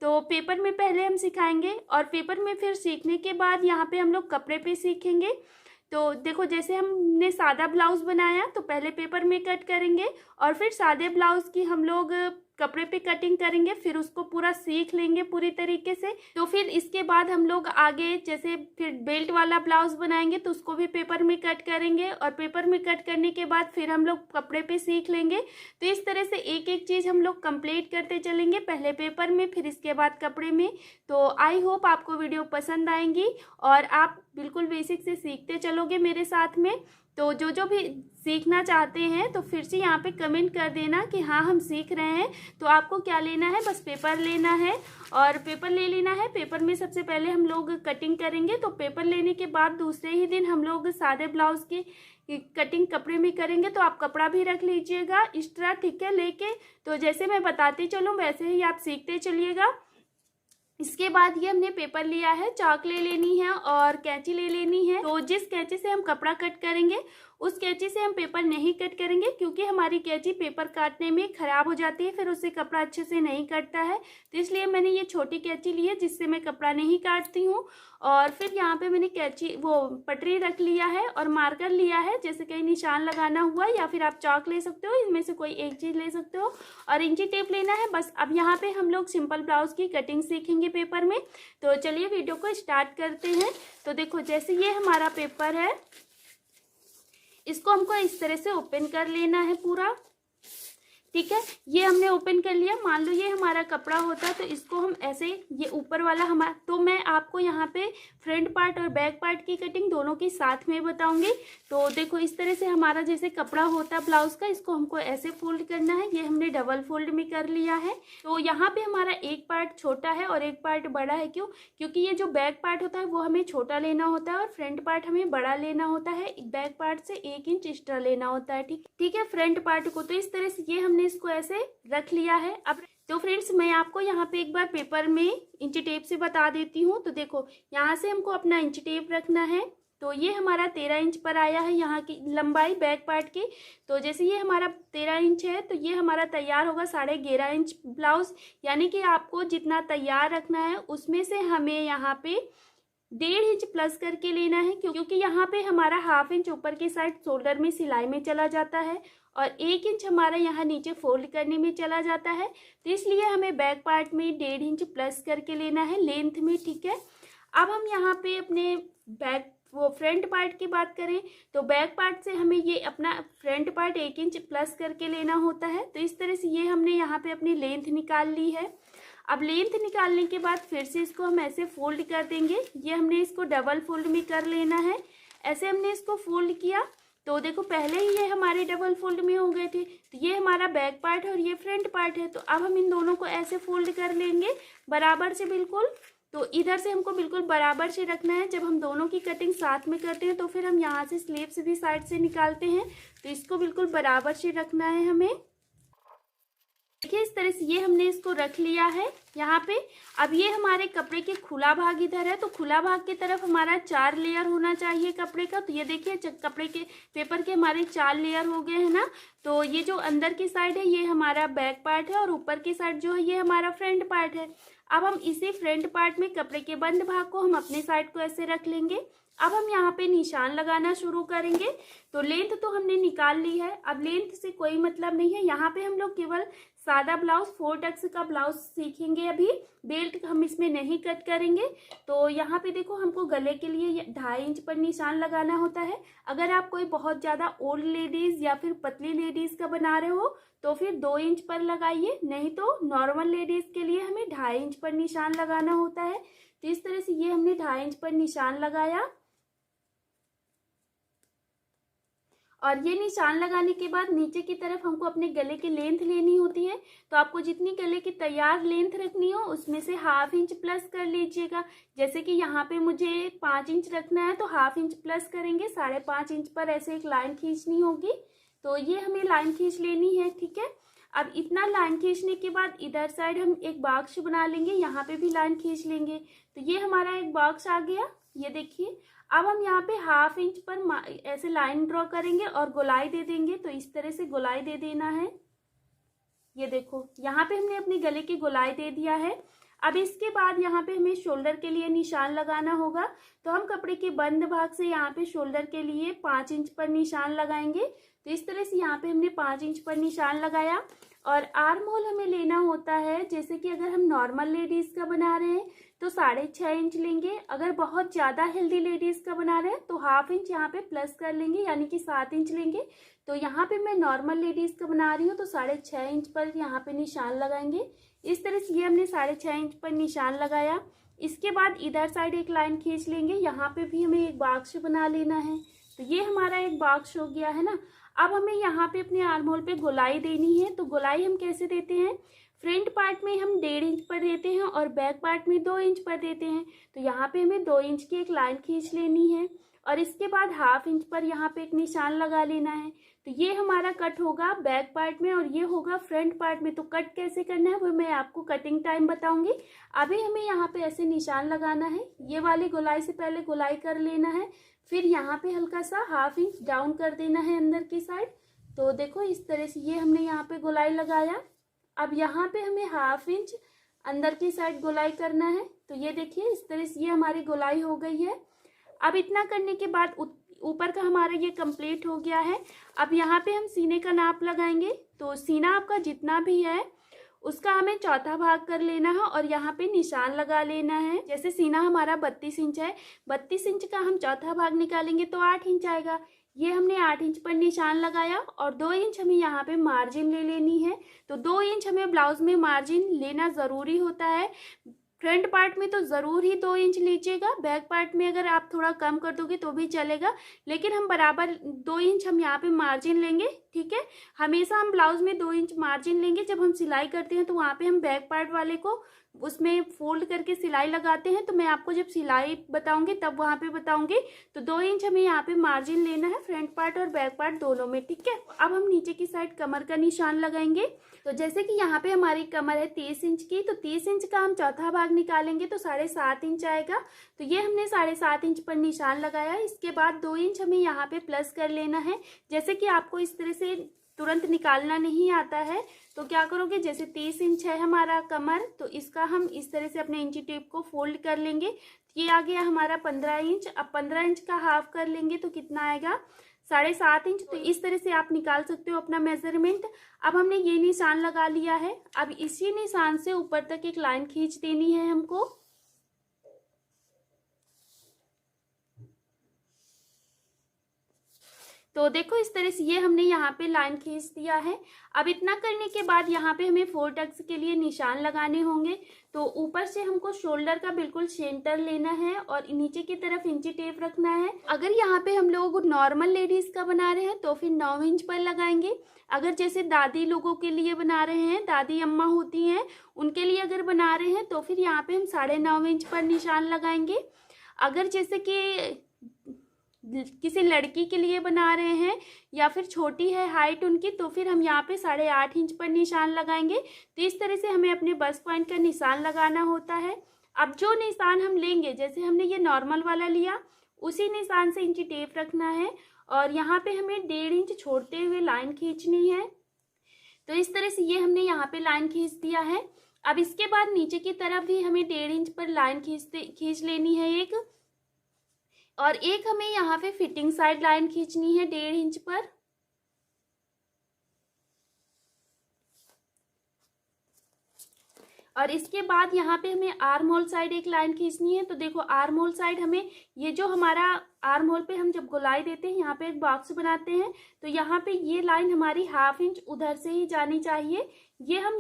तो पेपर में पहले हम सिखाएंगे और पेपर में फिर सीखने के बाद यहाँ पे हम लोग कपड़े पे सीखेंगे। तो देखो जैसे हमने सादा ब्लाउज बनाया तो पहले पेपर में कट करेंगे और फिर सादे ब्लाउज की हम लोग कपड़े पे कटिंग करेंगे, फिर उसको पूरा सीख लेंगे पूरी तरीके से। तो फिर इसके बाद हम लोग आगे जैसे फिर बेल्ट वाला ब्लाउज बनाएंगे तो उसको भी पेपर में कट करेंगे और पेपर में कट करने के बाद फिर हम लोग कपड़े पे सीख लेंगे। तो इस तरह से एक एक चीज़ हम लोग कंप्लीट करते चलेंगे, पहले पेपर में फिर इसके बाद कपड़े में। तो आई होप आपको वीडियो पसंद आएंगी और आप बिल्कुल बेसिक से सीखते चलोगे मेरे साथ में। तो जो भी सीखना चाहते हैं तो फिर से यहाँ पे कमेंट कर देना कि हाँ हम सीख रहे हैं। तो आपको क्या लेना है, बस पेपर लेना है और पेपर ले लेना है। पेपर में सबसे पहले हम लोग कटिंग करेंगे, तो पेपर लेने के बाद दूसरे ही दिन हम लोग सादे ब्लाउज की कटिंग कपड़े में करेंगे। तो आप कपड़ा भी रख लीजिएगा एक्स्ट्रा, ठीक है, लेके। तो जैसे मैं बताती चलूँ वैसे ही आप सीखते चलिएगा। इसके बाद ये हमने पेपर लिया है, चाक ले लेनी है और कैंची ले लेनी है। तो जिस कैंची से हम कपड़ा कट करेंगे उस कैंची से हम पेपर नहीं कट करेंगे, क्योंकि हमारी कैंची पेपर काटने में खराब हो जाती है, फिर उससे कपड़ा अच्छे से नहीं कटता है। तो इसलिए मैंने ये छोटी कैंची ली है जिससे मैं कपड़ा नहीं काटती हूँ। और फिर यहाँ पे मैंने कैंची वो पटरी रख लिया है और मार्कर लिया है, जैसे कहीं निशान लगाना हुआ, या फिर आप चाक ले सकते हो, इनमें से कोई एक चीज़ ले सकते हो। और इंची टेप लेना है बस। अब यहाँ पे हम लोग सिंपल ब्लाउज की कटिंग सीखेंगे पेपर में। तो चलिए वीडियो को स्टार्ट करते हैं। तो देखो जैसे ये हमारा पेपर है, इसको हमको इस तरह से ओपन कर लेना है पूरा, ठीक है। ये हमने ओपन कर लिया। मान लो ये हमारा कपड़ा होता है तो इसको हम ऐसे, ये ऊपर वाला हमारा, तो मैं आपको यहाँ पे फ्रंट पार्ट और बैक पार्ट की कटिंग दोनों की साथ में बताऊंगी। तो देखो इस तरह से हमारा जैसे कपड़ा होता है ब्लाउज का, इसको हमको ऐसे फोल्ड करना है। ये हमने डबल फोल्ड में कर लिया है। तो यहाँ पे हमारा एक पार्ट छोटा है और एक पार्ट बड़ा है। क्यों? क्योंकि ये जो बैक पार्ट होता है वो हमें छोटा लेना होता है और फ्रंट पार्ट हमें बड़ा लेना होता है। बैक पार्ट से 1 इंच एक्स्ट्रा लेना होता है, ठीक है, फ्रंट पार्ट को। तो इस तरह से ये हमने इसको ऐसे रख लिया है। अब तो फ्रेंड्स मैं आपको यहाँ पे एक बार पेपर में इंची टेप से बता देती हूँ। तो देखो यहाँ से हमको अपना इंची टेप रखना है। तो ये हमारा 13 इंच पर आया है यहाँ की लंबाई बैक पार्ट की। तो जैसे ये हमारा 13 इंच है तो ये हमारा तैयार होगा 11.5 इंच ब्लाउज। यानी कि आपको जितना तैयार रखना है उसमें से हमें यहाँ पे 1.5 इंच प्लस करके लेना है, क्योंकि यहाँ पे हमारा 1/2 इंच ऊपर की साइड शोल्डर में सिलाई में चला जाता है और 1 इंच हमारा यहाँ नीचे फोल्ड करने में चला जाता है। तो इसलिए हमें बैक पार्ट में 1.5 इंच प्लस करके लेना है लेंथ में, ठीक है। अब हम यहाँ पे अपने बैक वो फ्रंट पार्ट की बात करें तो बैक पार्ट से हमें ये अपना फ्रंट पार्ट 1 इंच प्लस करके लेना होता है। तो इस तरह से ये हमने यहाँ पे अपनी लेंथ निकाल ली है। अब लेंथ निकालने के बाद फिर से इसको हम ऐसे फोल्ड कर देंगे। ये हमने इसको डबल फोल्ड में कर लेना है। ऐसे हमने इसको फोल्ड किया तो देखो पहले ही ये हमारे डबल फोल्ड में हो गए थे। तो ये हमारा बैक पार्ट है और ये फ्रंट पार्ट है। तो अब हम इन दोनों को ऐसे फोल्ड कर लेंगे बराबर से, बिल्कुल। तो इधर से हमको बिल्कुल बराबर से रखना है। जब हम दोनों की कटिंग साथ में करते हैं तो फिर हम यहाँ से स्लीव्स भी साइड से निकालते हैं। तो इसको बिल्कुल बराबर से रखना है हमें। देखिए इस तरह से ये हमने इसको रख लिया है यहाँ पे। अब ये हमारे कपड़े के खुला भाग इधर है, तो खुला भाग की तरफ हमारा 4 लेयर होना चाहिए कपड़े का। तो ये देखिए कपड़े के पेपर के हमारे 4 लेयर हो गए हैं ना। तो ये जो अंदर की साइड है ये हमारा बैक पार्ट है और ऊपर की साइड जो है ये हमारा फ्रंट पार्ट है। अब हम इसी फ्रंट पार्ट में कपड़े के बंद भाग को हम अपने साइड को ऐसे रख लेंगे। अब हम यहाँ पे निशान लगाना शुरू करेंगे। तो लेंथ तो हमने निकाल ली है, अब लेंथ से कोई मतलब नहीं है। यहाँ पे हम लोग केवल सादा ब्लाउज 4 टक्स का ब्लाउज सीखेंगे। अभी बेल्ट हम इसमें नहीं कट करेंगे। तो यहाँ पे देखो हमको गले के लिए 2.5 इंच पर निशान लगाना होता है। अगर आप कोई बहुत ज़्यादा ओल्ड लेडीज़ या फिर पतली लेडीज़ का बना रहे हो तो फिर 2 इंच पर लगाइए, नहीं तो नॉर्मल लेडीज़ के लिए हमें 2.5 इंच पर निशान लगाना होता है। तो इस तरह से ये हमने 2.5 इंच पर निशान लगाया और ये निशान लगाने के बाद नीचे की तरफ हमको अपने गले की लेंथ लेनी होती है। तो आपको जितनी गले की तैयार लेंथ रखनी हो उसमें से 1/2 इंच प्लस कर लीजिएगा। जैसे कि यहाँ पे मुझे 5 इंच रखना है तो 1/2 इंच प्लस करेंगे, 5.5 इंच पर ऐसे एक लाइन खींचनी होगी। तो ये हमें लाइन खींच लेनी है, ठीक है। अब इतना लाइन खींचने के बाद इधर साइड हम एक बॉक्स बना लेंगे, यहाँ पे भी लाइन खींच लेंगे। तो ये हमारा एक बॉक्स आ गया, ये देखिए। अब हम यहाँ पे 1/2 इंच पर ऐसे लाइन ड्रॉ करेंगे और गोलाई दे देंगे। तो इस तरह से गोलाई दे देना है। ये देखो यहाँ पे हमने अपने गले की गोलाई दे दिया है। अब इसके बाद यहाँ पे हमें शोल्डर के लिए निशान लगाना होगा। तो हम कपड़े के बंद भाग से यहाँ पे शोल्डर के लिए 5 इंच पर निशान लगाएंगे। तो इस तरह से यहाँ पे हमने 5 इंच पर निशान लगाया। और आर्म होल हमें लेना होता है, जैसे कि अगर हम नॉर्मल लेडीज का बना रहे हैं तो 6.5 इंच लेंगे। अगर बहुत ज़्यादा हेल्दी लेडीज का बना रहे हैं तो ½ इंच यहाँ पे प्लस कर लेंगे, यानी कि 7 इंच लेंगे। तो यहाँ पे मैं नॉर्मल लेडीज का बना रही हूँ तो 6.5 इंच पर यहाँ पे निशान लगाएंगे। इस तरह से ये हमने 6.5 इंच पर निशान लगाया। इसके बाद इधर साइड एक लाइन खींच लेंगे, यहाँ पे भी हमें एक बॉक्स बना लेना है। तो ये हमारा एक बॉक्स हो गया है ना। अब हमें यहाँ पे अपने आर्म होल पे गोलाई देनी है। तो गोलाई हम कैसे देते हैं, फ्रंट पार्ट में हम 1.5 इंच पर देते हैं और बैक पार्ट में 2 इंच पर देते हैं। तो यहाँ पे हमें 2 इंच की एक लाइन खींच लेनी है और इसके बाद ½ इंच पर यहाँ पे एक निशान लगा लेना है। तो ये हमारा कट होगा बैक पार्ट में और ये होगा फ्रंट पार्ट में। तो कट कैसे करना है वो मैं आपको कटिंग टाइम बताऊंगी। अभी हमें यहाँ पे ऐसे निशान लगाना है, ये वाली गोलाई से पहले गोलाई कर लेना है, फिर यहाँ पे हल्का सा ½ इंच डाउन कर देना है अंदर की साइड। तो देखो इस तरह से ये हमने यहाँ पे गोलाई लगाया। अब यहाँ पे हमें ½ इंच अंदर की साइड गोलाई करना है। तो ये देखिए इस तरह से ये हमारी गोलाई हो गई है। अब इतना करने के बाद ऊपर का हमारा ये कंप्लीट हो गया है। अब यहाँ पे हम सीने का नाप लगाएंगे। तो सीना आपका जितना भी है उसका हमें चौथा भाग कर लेना है और यहाँ पे निशान लगा लेना है। जैसे सीना हमारा 32 इंच है, 32 इंच का हम चौथा भाग निकालेंगे तो 8 इंच आएगा। ये हमने 8 इंच पर निशान लगाया और 2 इंच हमें यहाँ पे मार्जिन ले लेनी है। तो 2 इंच हमें ब्लाउज में मार्जिन लेना ज़रूरी होता है। फ्रंट पार्ट में तो ज़रूर ही 2 इंच लीजिएगा, बैक पार्ट में अगर आप थोड़ा कम कर दोगे तो भी चलेगा, लेकिन हम बराबर 2 इंच हम यहाँ पे मार्जिन लेंगे। ठीक है, हमेशा हम ब्लाउज में 2 इंच मार्जिन लेंगे। जब हम सिलाई करते हैं तो वहाँ पे हम बैक पार्ट वाले को उसमें फोल्ड करके सिलाई लगाते हैं। तो मैं आपको जब सिलाई बताऊंगी तब वहाँ पे बताऊंगी। तो 2 इंच हमें यहाँ पे मार्जिन लेना है फ्रंट पार्ट और बैक पार्ट दोनों में। ठीक है, अब हम नीचे की साइड कमर का निशान लगाएंगे। तो जैसे कि यहाँ पे हमारी कमर है 30 इंच की, तो 30 इंच का हम चौथा भाग निकालेंगे तो 7.5 इंच आएगा। तो ये हमने 7.5 इंच पर निशान लगाया। इसके बाद 2 इंच हमें यहाँ पे प्लस कर लेना है। जैसे कि आपको इस तरह से तुरंत निकालना नहीं आता है तो क्या करोगे, जैसे 30 इंच है हमारा कमर, तो इसका हम इस तरह से अपने इंची टेप को फोल्ड कर लेंगे। ये आ गया हमारा 15 इंच। अब 15 इंच का हाफ कर लेंगे तो कितना आएगा, 7.5 इंच। तो इस तरह से आप निकाल सकते हो अपना मेजरमेंट। अब हमने ये निशान लगा लिया है। अब इसी निशान से ऊपर तक एक लाइन खींच देनी है हमको। तो देखो इस तरह से ये हमने यहाँ पे लाइन खींच दिया है। अब इतना करने के बाद यहाँ पे हमें 4 टक्स के लिए निशान लगाने होंगे। तो ऊपर से हमको शोल्डर का बिल्कुल सेंटर लेना है और नीचे की तरफ इंची टेप रखना है। अगर यहाँ पे हम लोग नॉर्मल लेडीज का बना रहे हैं तो फिर 9 इंच पर लगाएंगे। अगर जैसे दादी लोगों के लिए बना रहे हैं, दादी अम्मा होती हैं, उनके लिए अगर बना रहे हैं तो फिर यहाँ पे हम 9.5 इंच पर निशान लगाएंगे। अगर जैसे कि किसी लड़की के लिए बना रहे हैं या फिर छोटी है हाइट उनकी, तो फिर हम यहाँ पे 8.5 इंच पर निशान लगाएंगे। तो इस तरह से हमें अपने बस्ट पॉइंट का निशान लगाना होता है। अब जो निशान हम लेंगे, जैसे हमने ये नॉर्मल वाला लिया, उसी निशान से इंची टेप रखना है और यहाँ पे हमें 1.5 इंच छोड़ते हुए लाइन खींचनी है। तो इस तरह से ये हमने यहाँ पे लाइन खींच दिया है। अब इसके बाद नीचे की तरफ भी हमें 1.5 इंच पर लाइन खींच लेनी है एक, और एक हमें यहाँ पे फिटिंग साइड लाइन खींचनी है 1.5 इंच पर। और इसके बाद यहाँ पे हमें आर्म होल साइड एक लाइन खींचनी है। तो देखो आर्म होल साइड हमें, ये जो हमारा आर्म होल पे हम जब गोलाई देते हैं यहाँ पे एक बॉक्स बनाते हैं, तो यहाँ पे ये लाइन हमारी ½ इंच उधर से ही जानी चाहिए। ये हम